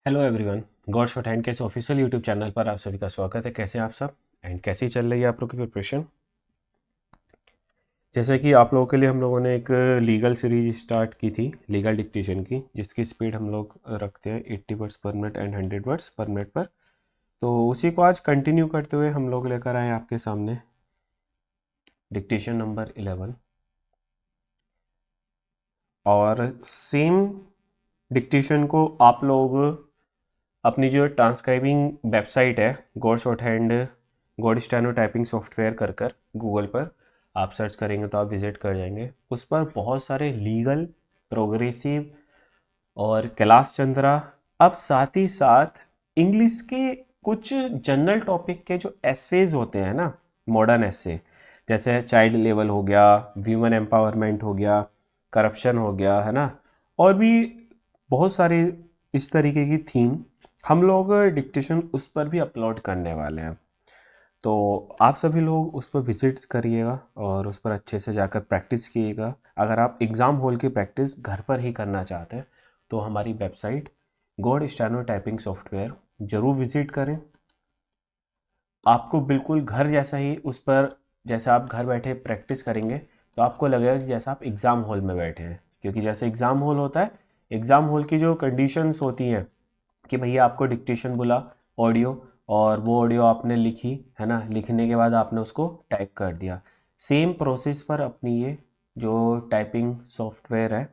Hello everyone, God short hand के इस official YouTube channel पर आप सभी का स्वागत है। कैसे हैं आप सब एंड कैसी चल रही है आप लोग की प्रिपरेशन? जैसे कि आप लोगों के लिए हम लोगों ने एक लीगल सीरीज स्टार्ट की थी, लीगल डिक्टेशन की, जिसकी स्पीड हम लोग रखते हैं 80 वर्ड्स पर मिनट एंड 100 वर्ड्स पर मिनट पर। तो उसी को आज कंटिन्यू करते हुए हम लोग लेकर आए आपके सामने डिक्टेशन नंबर 11। और सेम डिक्टेशन को आप लोग अपनी जो ट्रांसक्राइबिंग वेबसाइट है God short hand God steno typing software कर गूगल पर आप सर्च करेंगे तो आप विजिट कर जाएंगे। उस पर बहुत सारे लीगल, प्रोग्रेसिव और कैलाश चंद्रा, अब साथ ही साथ इंग्लिश के कुछ जनरल टॉपिक के जो एसेज होते हैं ना, मॉडर्न एसे, जैसे चाइल्ड लेवल हो गया, वीमेन एम्पावरमेंट हो गया, करप्शन हो गया, है ना, और भी बहुत सारे इस तरीके की थीम हम लोग डिक्टेशन उस पर भी अपलोड करने वाले हैं। तो आप सभी लोग उस पर विजिट्स करिएगा और उस पर अच्छे से जाकर प्रैक्टिस कीजिएगा। अगर आप एग्ज़ाम हॉल की प्रैक्टिस घर पर ही करना चाहते हैं तो हमारी website God steno typing software ज़रूर विजिट करें। आपको बिल्कुल घर जैसा ही उस पर, जैसे आप घर बैठे प्रैक्टिस करेंगे तो आपको लगेगा कि जैसा आप एग्ज़ाम हॉल में बैठे हैं, क्योंकि जैसे एग्ज़ाम हॉल होता है, एग्ज़ाम हॉल की जो कंडीशंस होती हैं कि भैया आपको डिक्टेशन बोला ऑडियो, और वो ऑडियो आपने लिखी, है ना, लिखने के बाद आपने उसको टाइप कर दिया। सेम प्रोसेस पर अपनी ये जो टाइपिंग सॉफ्टवेयर है,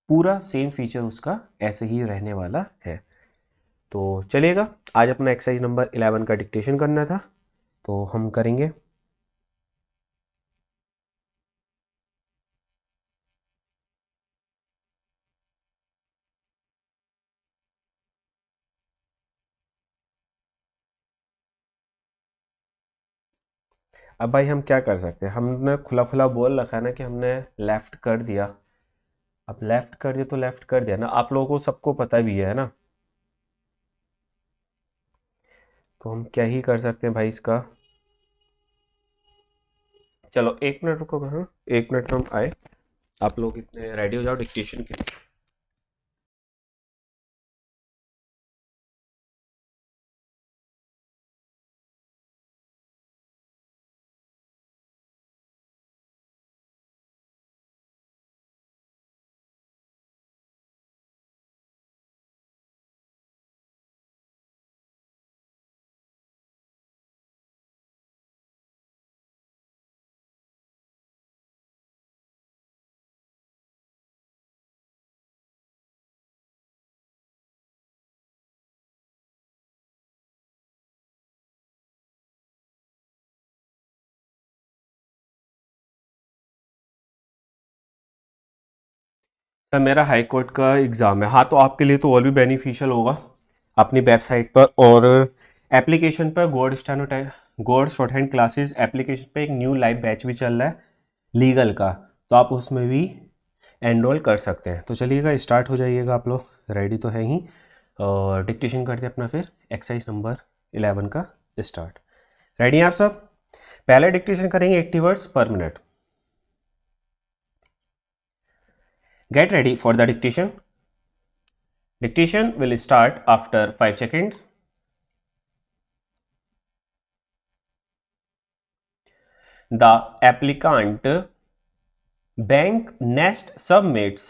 पूरा सेम फीचर उसका ऐसे ही रहने वाला है। तो चलिएगा, आज अपना एक्सरसाइज नंबर 11 का डिक्टेशन करना था तो हम करेंगे। अब भाई हम क्या कर सकते हैं, हमने खुला खुला बोल रखा है ना कि हमने लेफ़्ट कर दिया। अब लेफ़्ट कर दिया तो लेफ़्ट कर दिया ना, आप लोगों को सबको पता भी है ना। तो हम क्या ही कर सकते हैं भाई इसका। चलो एक मिनट रुको, हाँ 1 मिनट में हम आए। आप लोग इतने रेडी हो जाओ डिक्टेशन के लिए। सर मेरा हाई कोर्ट का एग्ज़ाम है। हाँ, तो आपके लिए तो और भी बेनिफिशियल होगा। अपनी वेबसाइट पर और एप्लीकेशन पर God short hand classes application पे एक न्यू लाइव बैच भी चल रहा है लीगल का, तो आप उसमें भी एनरोल कर सकते हैं। तो चलिएगा, स्टार्ट हो जाइएगा, आप लोग रेडी तो हैं ही। और डिक्टेशन करते हैं अपना फिर एक्सरसाइज नंबर 11 का स्टार्ट। रेडी हैं आप सब? पहले डिक्टेशन करेंगे 80 वर्ड्स पर minute. Get ready for the dictation. Dictation will start after 5 seconds. The applicant bank next submits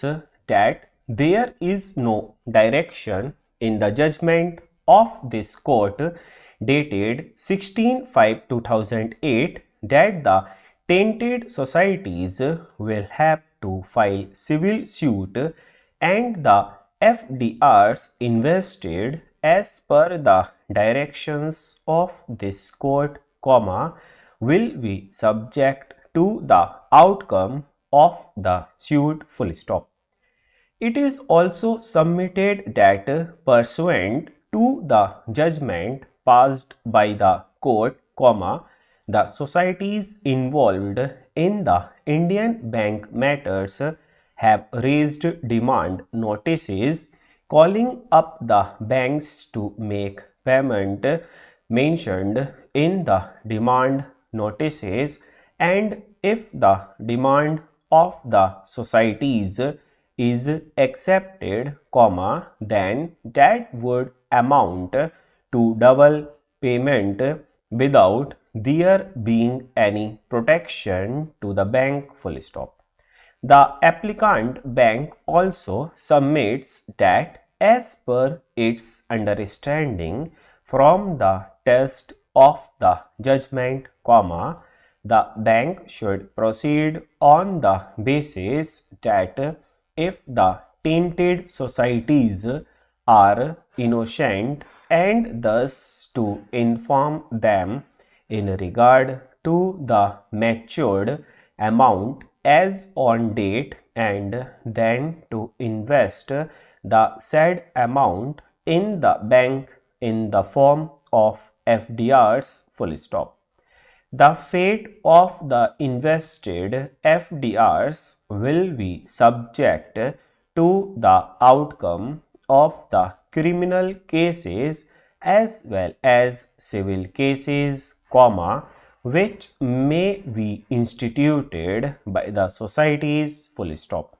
that there is no direction in the judgment of this court dated 16/5/2008 that the tainted societies will have to file civil suit and the FDRs invested as per the directions of this court, will be subject to the outcome of the suit, full stop. It is also submitted that pursuant to the judgment passed by the court, the societies involved in the Indian bank matters have raised demand notices calling up the banks to make payment mentioned in the demand notices, and if the demand of the societies is accepted, then that would amount to double payment without there being any protection to the bank, full stop. The applicant bank also submits that as per its understanding from the text of the judgment, the bank should proceed on the basis that if the tainted societies are innocent and thus to inform them in regard to the matured amount as on date and then to invest the said amount in the bank in the form of FDRs, full stop. The fate of the invested FDRs will be subject to the outcome of the criminal cases as well as civil cases, which may be instituted by the societies, full stop.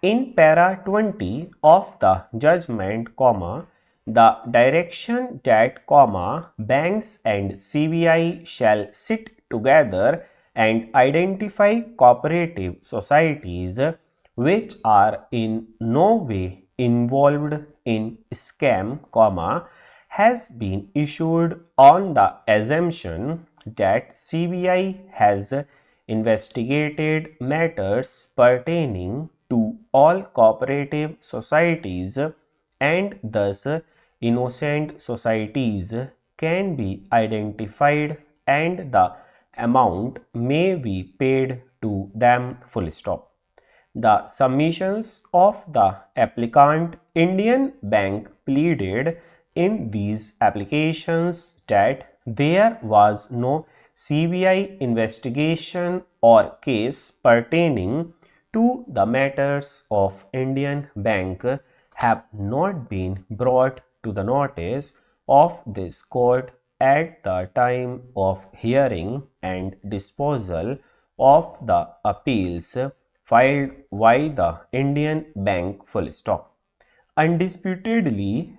In para 20 of the judgment, the direction that, banks and CBI shall sit together and identify cooperative societies which are in no way involved in scam, has been issued on the assumption that CBI has investigated matters pertaining to all cooperative societies and thus innocent societies can be identified and the amount may be paid to them, full stop. The submissions of the applicant Indian Bank pleaded in these applications that there was no CBI investigation or case pertaining to the matters of Indian Bank have not been brought to the notice of this court at the time of hearing and disposal of the appeals filed by the Indian Bank, full stop. Undisputedly,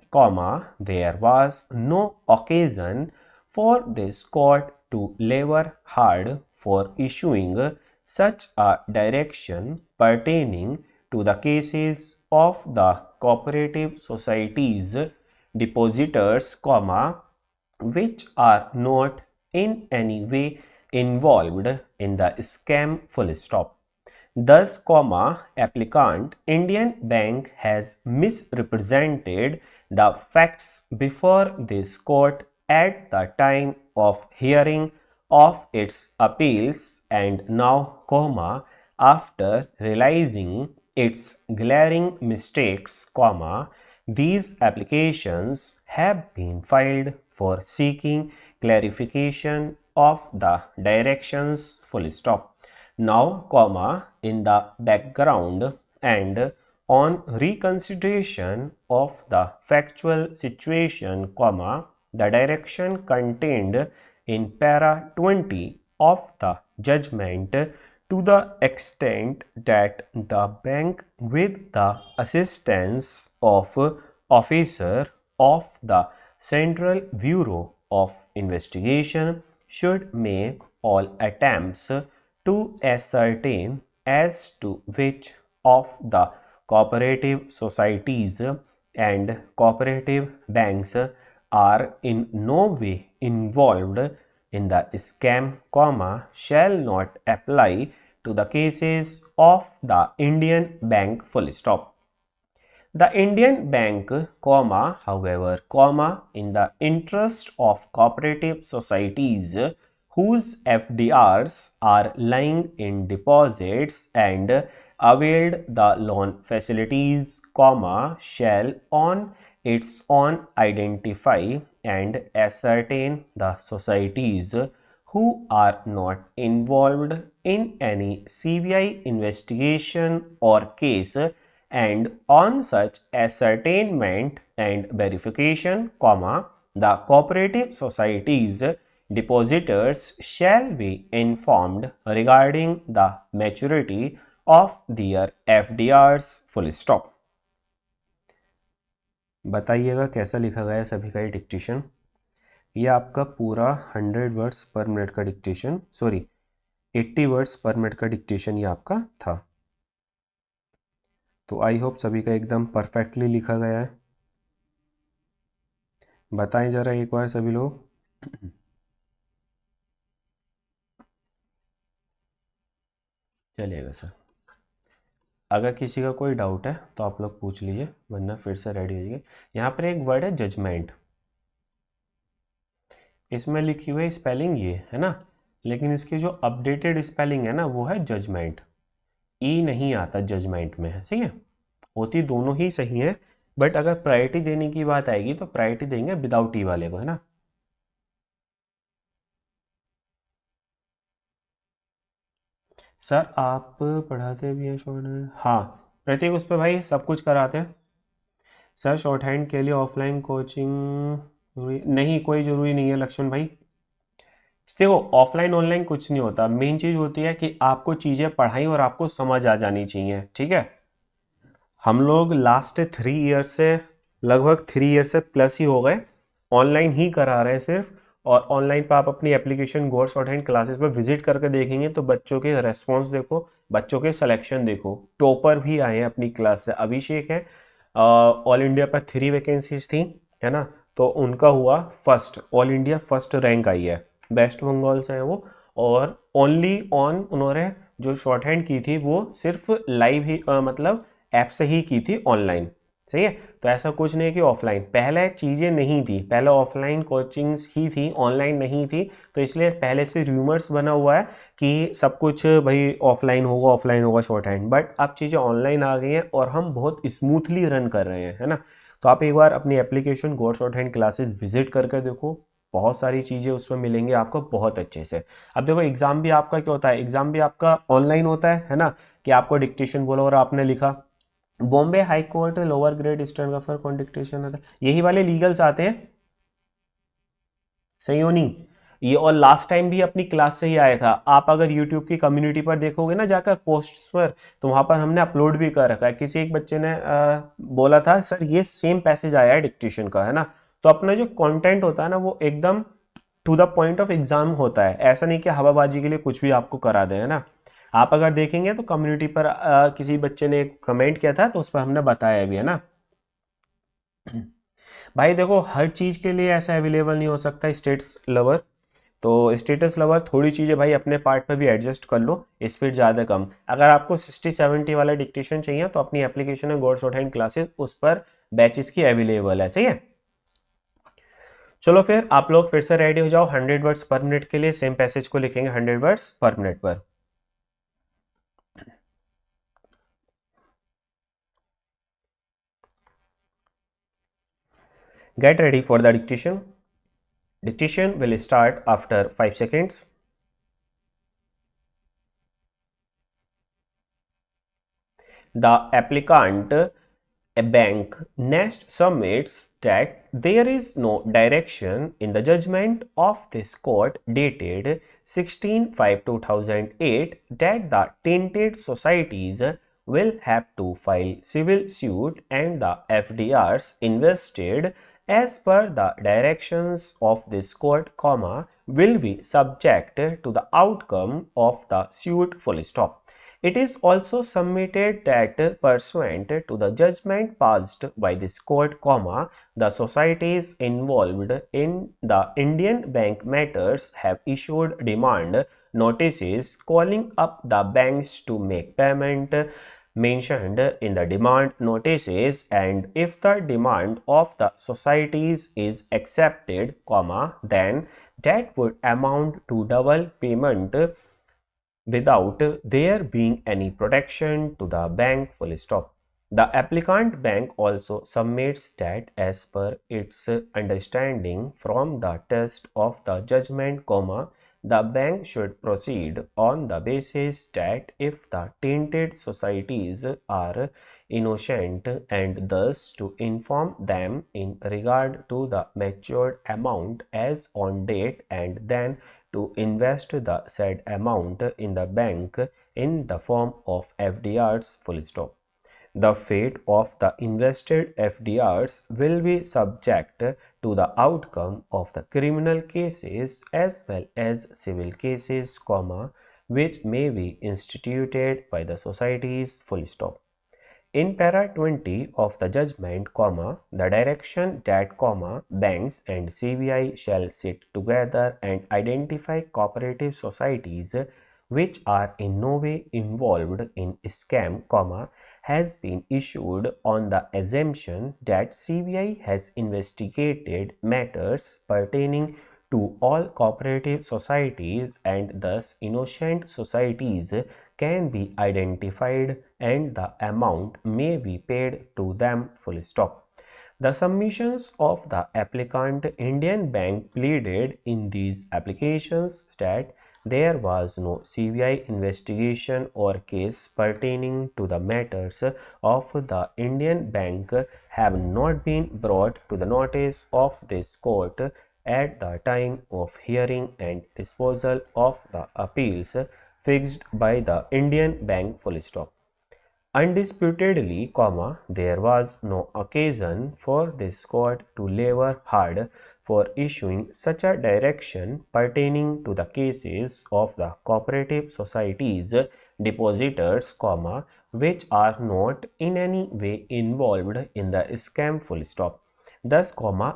there was no occasion for this court to labor hard for issuing such a direction pertaining to the cases of the cooperative societies depositors, which are not in any way involved in the scam, full stop. Thus, applicant Indian Bank has misrepresented the facts before this court at the time of hearing of its appeals and now, after realizing its glaring mistakes, these applications have been filed for seeking clarification of the directions, full stop. Now, in the background and on reconsideration of the factual situation, the direction contained in para 20 of the judgment to the extent that the bank with the assistance of officer of the Central Bureau of Investigation should make all attempts to ascertain as to which of the cooperative societies and cooperative banks are in no way involved in the scam, shall not apply to the cases of the Indian Bank, full stop. The Indian Bank, however, in the interest of cooperative societies whose FDRs are lying in deposits and availed the loan facilities, shall on its own identify and ascertain the societies who are not involved in any CBI investigation or case, and on such ascertainment and verification, the cooperative societies depositors shall be informed regarding the maturity of their FDRs full stop। बताइएगा कैसा लिखा गया है सभी का ये dictation. ये आपका पूरा 100 वर्ड्स पर मिनट का डिक्टेशन, सॉरी 80 वर्ड्स पर मिनट का डिक्टेशन ये आपका था। तो आई होप सभी का एकदम परफेक्टली लिखा गया है। बताएं ज़रा एक बार सभी लोग। चलिएगा सर, अगर किसी का कोई डाउट है तो आप लोग पूछ लीजिए, वरना फिर से रेडी हो जाइए। यहाँ पर एक वर्ड है जजमेंट, इसमें लिखी हुई स्पेलिंग ये है ना, लेकिन इसकी जो अपडेटेड स्पेलिंग है ना वो है जजमेंट। ई नहीं आता जजमेंट में, सही है। होती दोनों ही सही है, बट अगर प्रायोरिटी देने की बात आएगी तो प्रायोरिटी देंगे विदाउट ई वाले को, है ना। सर आप पढ़ाते भी हैं शॉर्ट हैंड? हाँ प्रतीक, उस पर भाई सब कुछ कराते हैं सर। शॉर्ट हैंड के लिए ऑफलाइन कोचिंग नहीं, कोई ज़रूरी नहीं है लक्ष्मण भाई। देखो ऑफलाइन ऑनलाइन कुछ नहीं होता, मेन चीज़ होती है कि आपको चीज़ें पढ़ाई और आपको समझ आ जानी चाहिए, ठीक है। हम लोग लास्ट 3 ईयर से, लगभग 3 ईयर से प्लस ही हो गए, ऑनलाइन ही करा रहे हैं सिर्फ। और ऑनलाइन पर आप अपनी एप्लीकेशन गोर शॉर्ट हैंड क्लासेस पर विजिट करके देखेंगे तो बच्चों के रेस्पॉन्स देखो, बच्चों के सिलेक्शन देखो। टॉपर भी आए हैं अपनी क्लास से, अभिषेक है, ऑल इंडिया पर 3 वैकेंसीज थी, है ना, तो उनका हुआ first, all India first rank आई है, वेस्ट बंगाल से है वो। और ओनली ऑन उन्होंने जो शॉर्ट हैंड की थी वो सिर्फ लाइव ही मतलब ऐप से ही की थी, ऑनलाइन, सही है। तो ऐसा कुछ नहीं है कि ऑफलाइन, पहले चीज़ें नहीं थी, पहले ऑफलाइन कोचिंग्स ही थी, ऑनलाइन नहीं थी। तो इसलिए पहले से रूमर्स बना हुआ है कि सब कुछ भाई ऑफलाइन होगा शॉर्ट हैंड, बट अब चीज़ें ऑनलाइन आ गई हैं और हम बहुत स्मूथली रन कर रहे हैं, है ना। तो आप एक बार अपनी एप्लीकेशन गोर शॉर्ट हैंड क्लासेस विजिट करके देखो, बहुत सारी चीज़ें उसमें मिलेंगी आपको बहुत अच्छे से। अब देखो एग्ज़ाम भी आपका क्या होता है, एग्ज़ाम भी आपका ऑनलाइन होता है ना, कि आपको डिक्टेशन बोला और आपने लिखा। Bombay high court lower grade stenographer कौन डिक्टेशन आता है, यही वाले लीगल्स आते हैं, सही हो नहीं। ये और लास्ट टाइम भी अपनी क्लास से ही आया था। आप अगर यूट्यूब की कम्युनिटी पर देखोगे ना जाकर पोस्ट्स पर, तो वहां पर हमने अपलोड भी कर रखा है। किसी एक बच्चे ने बोला था सर ये सेम पैसेज आया है डिक्टेशन का, है ना। तो अपना जो कंटेंट होता है ना वो एकदम to the point of exam होता है, ऐसा नहीं कि हवाबाजी के लिए कुछ भी आपको करा दे, है ना। आप अगर देखेंगे तो कम्युनिटी पर किसी बच्चे ने कमेंट किया था तो उस पर हमने बताया भी, है ना। भाई देखो हर चीज़ के लिए ऐसा अवेलेबल नहीं हो सकता स्टेटस लवर, तो स्टेटस लवर थोड़ी चीज़ें भाई अपने पार्ट पर भी एडजस्ट कर लो, स्पीड ज़्यादा कम। अगर आपको 60-70 वाला डिक्टेशन चाहिए तो अपनी एप्लीकेशन है गोड शॉर्ट हैंड क्लासेस, उस पर बैचेस की अवेलेबल है, सही है। चलो फिर आप लोग फिर से रेडी हो जाओ 100 वर्ड्स पर मिनट के लिए, सेम पैसेज को लिखेंगे 100 वर्ड्स पर मिनट पर। Get ready for the dictation. Dictation will start after 5 seconds. The applicant, a bank, next submits that there is no direction in the judgment of this court dated 16/5/2008 that the tainted societies will have to file civil suit and the FDRs invested as per the directions of this court, will be subject to the outcome of the suit, full stop. It is also submitted that pursuant to the judgment passed by this court, the societies involved in the Indian bank matters have issued demand notices calling up the banks to make payment mentioned in the demand notices, and if the demand of the societies is accepted, then that would amount to double payment without there being any protection to the bank, full stop. The applicant bank also submits that as per its understanding from the text of the judgment, the bank should proceed on the basis that if the tainted societies are innocent, and thus to inform them in regard to the matured amount as on date, and then to invest the said amount in the bank in the form of FDRs full stop. The fate of the invested FDRs will be subject to the outcome of the criminal cases as well as civil cases, which may be instituted by the societies full stop. In para 20 of the judgment, the direction that, banks and CBI shall sit together and identify cooperative societies which are in no way involved in scam, has been issued on the assumption that CBI has investigated matters pertaining to all cooperative societies and thus innocent societies can be identified and the amount may be paid to them full stop. The submissions of the applicant Indian Bank pleaded in these applications that there was no CBI investigation or case pertaining to the matters of the Indian Bank have not been brought to the notice of this court at the time of hearing and disposal of the appeals fixed by the Indian Bank full stop. Undisputedly, there was no occasion for this court to labor hard for issuing such a direction pertaining to the cases of the cooperative societies depositors, which are not in any way involved in the scam full stop. Thus,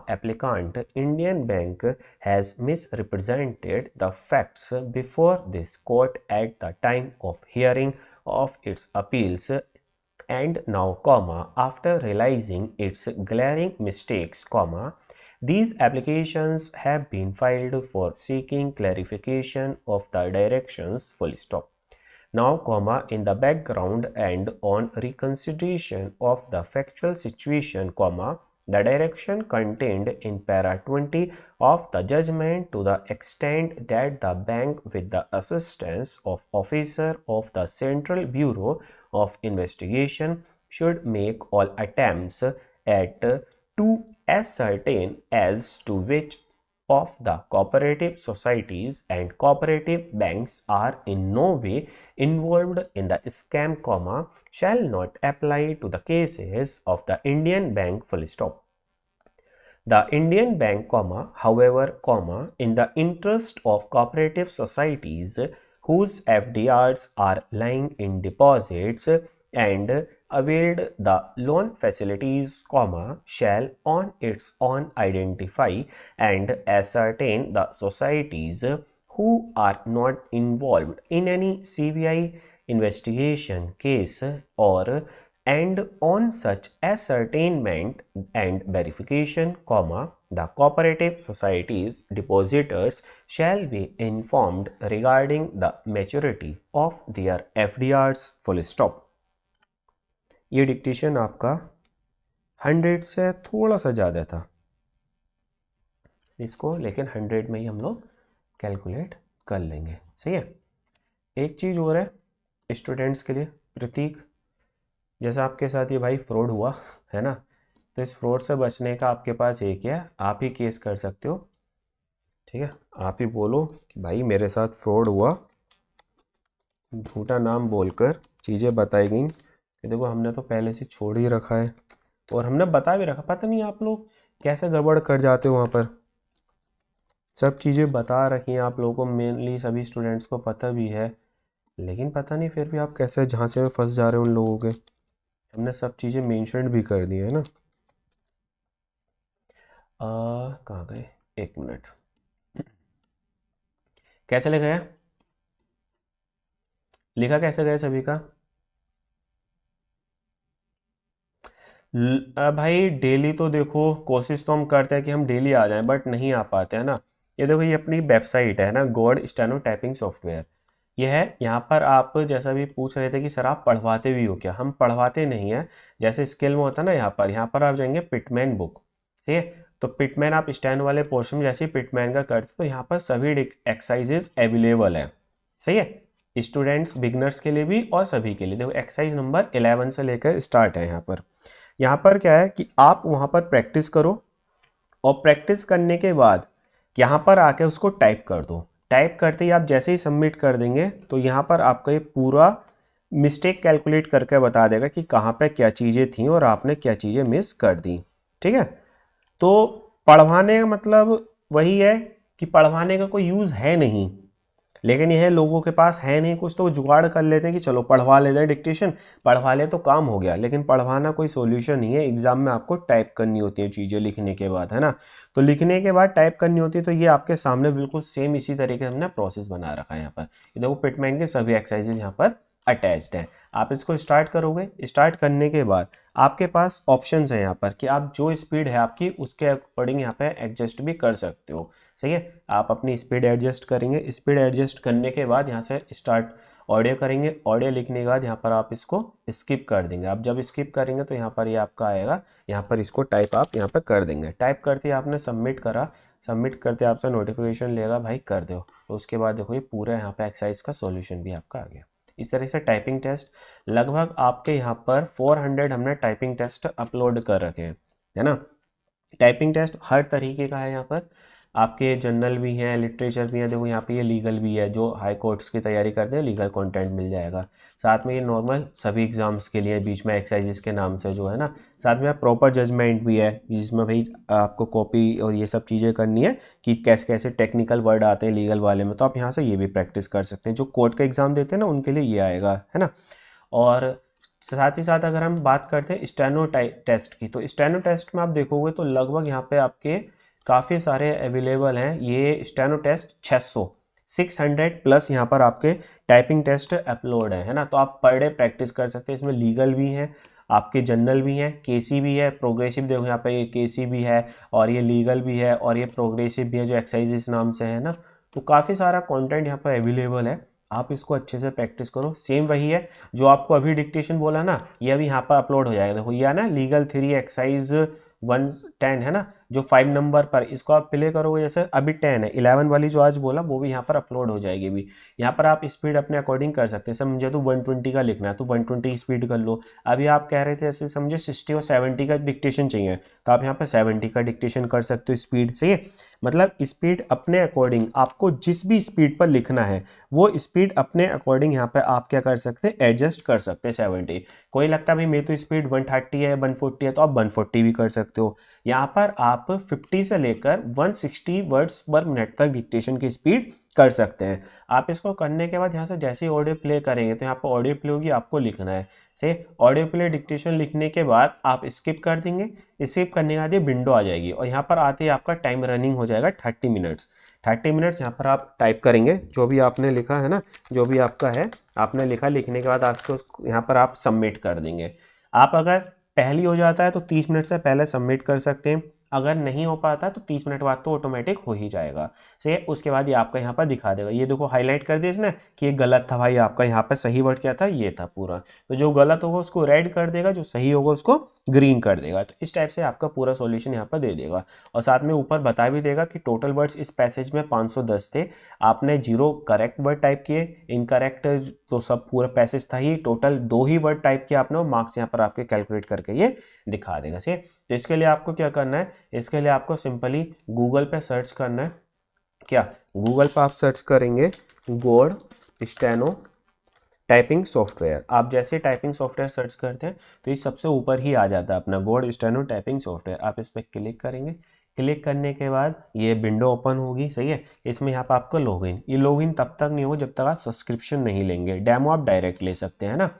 applicant Indian Bank has misrepresented the facts before this court at the time of hearing of its appeals and now, after realizing its glaring mistakes, these applications have been filed for seeking clarification of the directions full stop. Now, in the background and on reconsideration of the factual situation, the direction contained in para 20 of the judgment to the extent that the bank with the assistance of officer of the Central Bureau of Investigation should make all attempts at to ascertain as to which of the cooperative societies and cooperative banks are in no way involved in the scam, shall not apply to the cases of the Indian Bank full stop. The Indian Bank, however, in the interest of cooperative societies whose FDRs are lying in deposits and availed the loan facilities, shall on its own identify and ascertain the societies who are not involved in any CBI investigation case and on such ascertainment and verification, the cooperative societies depositors shall be informed regarding the maturity of their FDRs full stop. ये dictation आपका 100 से थोड़ा सा ज़्यादा था, इसको लेकिन 100 में ही हम लोग कैलकुलेट कर लेंगे। सही है। एक चीज़ और है स्टूडेंट्स के लिए, प्रतीक, जैसा आपके साथ ये भाई फ्रॉड हुआ है ना, तो इस फ्रॉड से बचने का आपके पास एक है, आप ही केस कर सकते हो। ठीक है, आप ही बोलो कि भाई मेरे साथ फ्रॉड हुआ, झूठा नाम बोलकर चीज़ें बताई गई कि देखो हमने तो पहले से छोड़ ही रखा है और हमने बता भी रखा। पता नहीं आप लोग कैसे गड़बड़ कर जाते हो, वहाँ पर सब चीज़ें बता रखी हैं आप लोगों को, मेनली सभी स्टूडेंट्स को पता भी है, लेकिन पता नहीं फिर भी आप कैसे झांसे में फंस जा रहे हो उन लोगों के। हमने सब चीज़ें मेंशन भी कर दी है ना। कहाँ गए, एक मिनट, कैसे लिखा है, लिखा कैसे गया सभी का? भाई डेली तो देखो कोशिश तो हम करते हैं कि हम डेली आ जाएं, बट नहीं आ पाते हैं ना। ये देखो ये अपनी वेबसाइट है ना, गॉड स्टेनो टाइपिंग सॉफ्टवेयर, ये है। यहाँ पर आप जैसा भी पूछ रहे थे कि सर आप पढ़वाते भी हो क्या, हम पढ़वाते नहीं हैं। जैसे स्किल में होता है ना, यहाँ पर आप जाएंगे पिटमैन बुक, ठीक है, तो पिटमैन आप स्टैन वाले पोर्शन में जैसे ही पिटमैन का करते तो यहाँ पर सभी एक्सरसाइजेज अवेलेबल है। सही है, स्टूडेंट्स बिगनर्स के लिए भी और सभी के लिए। देखो एक्सरसाइज नंबर 11 से लेकर स्टार्ट है। यहाँ पर क्या है कि आप वहाँ पर प्रैक्टिस करो और प्रैक्टिस करने के बाद यहाँ पर आके उसको टाइप कर दो। टाइप करते ही आप जैसे ही सबमिट कर देंगे तो यहाँ पर आपका ये पूरा मिस्टेक कैलकुलेट करके बता देगा कि कहाँ पे क्या चीज़ें थी और आपने क्या चीज़ें मिस कर दी। ठीक है, तो पढ़वाने का मतलब वही है कि पढ़वाने का कोई यूज़ है नहीं, लेकिन यह लोगों के पास है नहीं कुछ तो वो जुगाड़ कर लेते हैं कि चलो पढ़वा लेते हैं, डिक्टेशन पढ़वा ले तो काम हो गया। लेकिन पढ़वाना कोई सॉल्यूशन नहीं है। एग्जाम में आपको टाइप करनी होती है चीज़ें लिखने के बाद, है ना। तो लिखने के बाद टाइप करनी होती है, तो ये आपके सामने बिल्कुल सेम इसी तरीके से हमने प्रोसेस बना रखा है। यहाँ पर ये देखो पिटमैन के सभी एक्सरसाइजेज यहाँ पर अटैच्ड हैं। आप इसको स्टार्ट करोगे, स्टार्ट करने के बाद आपके पास ऑप्शंस हैं यहाँ पर कि आप जो स्पीड है आपकी उसके अकॉर्डिंग यहाँ पे एडजस्ट भी कर सकते हो। सही है, आप अपनी स्पीड एडजस्ट करेंगे। स्पीड एडजस्ट करने के बाद यहाँ से स्टार्ट ऑडियो करेंगे। ऑडियो लिखने के बाद यहाँ पर आप इसको स्किप कर देंगे। आप जब स्किप करेंगे तो यहाँ पर ये आपका आएगा, यहाँ पर इसको टाइप आप यहाँ पर कर देंगे। टाइप करते ही आपने सबमिट करा, सबमिट करते आपसे नोटिफिकेशन लेगा भाई कर दो, तो उसके बाद देखो ये पूरा यहाँ पे एक्सरसाइज का सॉल्यूशन भी आपका आ गया। इस तरह से टाइपिंग टेस्ट लगभग आपके यहाँ पर 400 हमने टाइपिंग टेस्ट अपलोड कर रखे हैं, है ना। टाइपिंग टेस्ट हर तरीके का है। यहाँ पर आपके जनरल भी हैं, लिटरेचर भी हैं, देखो यहाँ पे ये लीगल भी है, जो हाई कोर्ट्स की तैयारी करते हैं लीगल कंटेंट मिल जाएगा। साथ में ये नॉर्मल सभी एग्जाम्स के लिए बीच में एक्सरसाइजेस के नाम से जो है ना। साथ में प्रॉपर जजमेंट भी है जिसमें भाई आपको कॉपी और ये सब चीज़ें करनी है कि कैसे कैसे टेक्निकल वर्ड आते हैं लीगल वाले में, तो आप यहाँ से ये भी प्रैक्टिस कर सकते हैं। जो कोर्ट का एग्ज़ाम देते हैं ना उनके लिए ये आएगा, है ना। और साथ ही साथ अगर हम बात करते हैं स्टेनो टेस्ट की, तो स्टेनो टेस्ट में आप देखोगे तो लगभग यहाँ पे आपके काफ़ी सारे अवेलेबल हैं। ये स्टेनो टेस्ट 600 प्लस यहाँ पर आपके टाइपिंग टेस्ट अपलोड है ना। तो आप पर डे प्रैक्टिस कर सकते हैं। इसमें लीगल भी हैं, आपके जनरल भी हैं, केसी भी है, प्रोग्रेसिव देखो यहाँ पे ये केसी भी है और ये लीगल भी है और ये प्रोग्रेसिव भी है जो एक्सरसाइज नाम से है ना। तो काफ़ी सारा कंटेंट यहाँ पर अवेलेबल है। आप इसको अच्छे से प्रैक्टिस करो। सेम वही है जो आपको अभी डिक्टेशन बोला ना, ये अभी यहाँ पर अपलोड हो जाएगा। देखो ये ना लीगल 3 एक्सरसाइज 110 है ना, जो 5 नंबर पर इसको आप प्ले करोगे, जैसे अभी 10 है, 11 वाली जो आज बोला वो भी यहाँ पर अपलोड हो जाएगी भी। यहाँ पर आप स्पीड अपने अकॉर्डिंग कर सकते हैं। समझे तो 120 का लिखना है तो 120 स्पीड कर लो। अभी आप कह रहे थे ऐसे समझे 60 और 70 का डिक्टेशन चाहिए, तो आप यहाँ पर 70 का डिक्टेशन कर सकते हो स्पीड। सही है, मतलब स्पीड अपने अकॉर्डिंग आपको जिस भी स्पीड पर लिखना है वो स्पीड अपने अकॉर्डिंग यहाँ पे आप क्या कर सकते हैं, एडजस्ट कर सकते हैं 70। कोई लगता है भाई मेरी तो स्पीड 130 है 140 है, तो आप 140 भी कर सकते हो। यहाँ पर आप 50 से लेकर 160 वर्ड्स पर मिनट तक डिक्टेशन की स्पीड कर सकते हैं। आप इसको करने के बाद यहाँ से जैसे ही ऑडियो प्ले करेंगे तो यहाँ पर ऑडियो प्ले होगी, आपको लिखना है। से ऑडियो प्ले डिक्टेशन लिखने के बाद आप स्किप कर देंगे। स्किप करने के बाद ये विंडो आ जाएगी और यहाँ पर आते ही आपका टाइम रनिंग हो जाएगा 30 मिनट्स। 30 मिनट्स यहाँ पर आप टाइप करेंगे जो भी आपने लिखा है ना, जो भी आपका है आपने लिखा। लिखने के बाद आपको यहाँ पर आप सबमिट कर देंगे। आप अगर पहली हो जाता है तो 30 मिनट से पहले सबमिट कर सकते हैं। अगर नहीं हो पाता तो 30 मिनट बाद तो ऑटोमेटिक हो ही जाएगा। से उसके बाद ये आपका यहाँ पर दिखा देगा। ये देखो हाईलाइट कर दिया इसने कि ये गलत था भाई, आपका यहाँ पर सही वर्ड क्या था, ये था पूरा। तो जो गलत होगा उसको रेड कर देगा, जो सही होगा उसको ग्रीन कर देगा। तो इस टाइप से आपका पूरा सॉल्यूशन यहाँ पर दे देगा। और साथ में ऊपर बता भी देगा कि टोटल वर्ड्स इस पैसेज में 510 थे, आपने 0 करेक्ट वर्ड टाइप किए, इनकरेक्ट तो सब पूरा पैसेज था ही, टोटल 2 ही वर्ड टाइप किए आपने, और मार्क्स यहाँ पर आपके कैलकुलेट करके ये दिखा देगा। सही, तो इसके लिए आपको क्या करना है, इसके लिए आपको सिंपली गूगल पे सर्च करना है। क्या गूगल पर आप सर्च करेंगे गोड स्टेनो टाइपिंग सॉफ्टवेयर। आप जैसे टाइपिंग सॉफ्टवेयर सर्च करते हैं तो ये सबसे ऊपर ही आ जाता है अपना गोड स्टेनो टाइपिंग सॉफ्टवेयर। आप इस पर क्लिक करेंगे। क्लिक करने के बाद ये विंडो ओपन होगी। सही है, इसमें यहाँ पर आपको लॉगिन, ये लॉगिन तब तक नहीं होगा जब तक आप सब्सक्रिप्शन नहीं लेंगे। डेमो आप डायरेक्ट ले सकते हैं ना।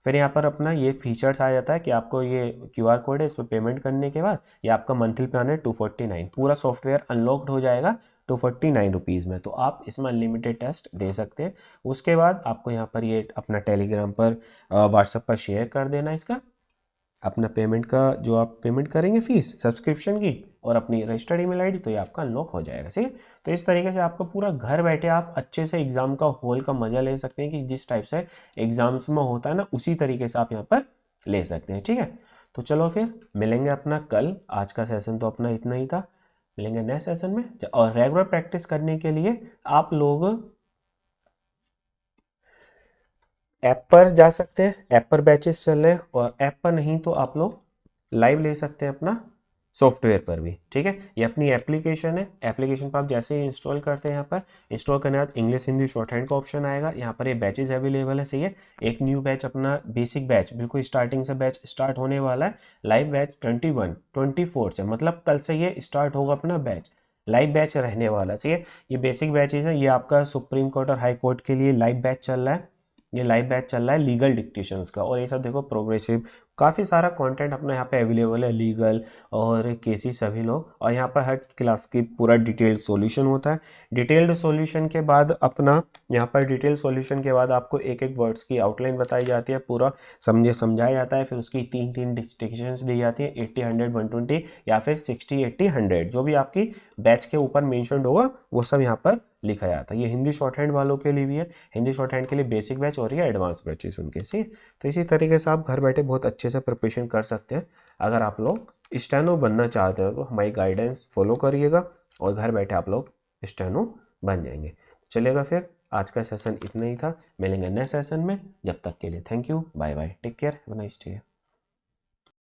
फिर यहाँ पर अपना ये फीचर्स आ जाता है कि आपको ये QR कोड है, इस पर पेमेंट करने के बाद ये आपका मंथली प्लान है 249। पूरा सॉफ्टवेयर अनलॉक्ड हो जाएगा 249 रुपीज़ में। तो आप इसमें अनलिमिटेड टेस्ट दे सकते हैं। उसके बाद आपको यहाँ पर ये अपना टेलीग्राम पर व्हाट्सएप पर शेयर कर देना इसका अपना पेमेंट का, जो आप पेमेंट करेंगे फीस सब्सक्रिप्शन की, और अपनी रजिस्टर्ड ईमेल आईडी, तो ये आपका अनलॉक हो जाएगा। सही है, तो इस तरीके से आपका पूरा घर बैठे आप अच्छे से एग्जाम का हॉल का मजा ले सकते हैं कि जिस टाइप से एग्जाम्स में होता है ना उसी तरीके से आप यहाँ पर ले सकते हैं। ठीक है, तो चलो फिर मिलेंगे अपना कल। आज का सेशन तो अपना इतना ही था, मिलेंगे नेक्स्ट सेशन में। और रेगुलर प्रैक्टिस करने के लिए आप लोग ऐप पर जा सकते हैं, ऐप पर बैचेस चल रहे हैं, और ऐप पर नहीं तो आप लोग लाइव ले सकते हैं अपना सॉफ्टवेयर पर भी, ठीक है। ये अपनी एप्लीकेशन है, एप्लीकेशन पर आप जैसे ही इंस्टॉल करते हैं, यहाँ पर इंस्टॉल करने के बाद इंग्लिश हिंदी शॉर्ट हैंड का ऑप्शन आएगा। यहाँ पर ये बैचेज अवेलेबल है, सही है। एक न्यू बैच, अपना बेसिक बैच, बिल्कुल स्टार्टिंग से बैच स्टार्ट होने वाला है। लाइव बैच 24 से, मतलब कल से ये स्टार्ट होगा अपना बैच, लाइव बैच रहने वाला, सही है। ये बेसिक बैचेज है, ये आपका सुप्रीम कोर्ट और हाई कोर्ट के लिए लाइव बैच चल रहा है। ये लाइव बैच चल रहा है लीगल डिक्टेशंस का। और ये सब देखो प्रोग्रेसिव, काफ़ी सारा कंटेंट अपना यहाँ पे अवेलेबल है, लीगल और केसी सभी लोग। और यहाँ पर हर क्लास की पूरा डिटेल्ड सॉल्यूशन होता है। डिटेल्ड सॉल्यूशन के बाद अपना यहाँ पर डिटेल्ड सॉल्यूशन के बाद आपको एक एक वर्ड्स की आउटलाइन बताई जाती है, पूरा समझाया जाता है। फिर उसकी तीन तीन डिस्टिंक्शंस दी जाती है, 80, 100, 120 या फिर 60, 80, 100, जो भी आपकी बैच के ऊपर मेंशन्ड होगा वो सब यहाँ पर लिखा जाता है। ये हिंदी शॉर्ट हैंड वालों के लिए भी है, हिंदी शॉर्ट हैंड के लिए बेसिक बैच और ये एडवांस बैचेस उनके, सही। तो इसी तरीके से आप घर बैठे बहुत अच्छे से प्रिपरेशन कर सकते हैं। अगर आप लोग स्टेनो बनना चाहते हो तो हमारी गाइडेंस फॉलो करिएगा और घर बैठे आप लोग स्टेनो बन जाएंगे। चलेगा, फिर आज का सेशन इतना ही था, मिलेंगे नेक्स्ट सेशन में। जब तक के लिए thank you, bye bye, take care, have a nice day.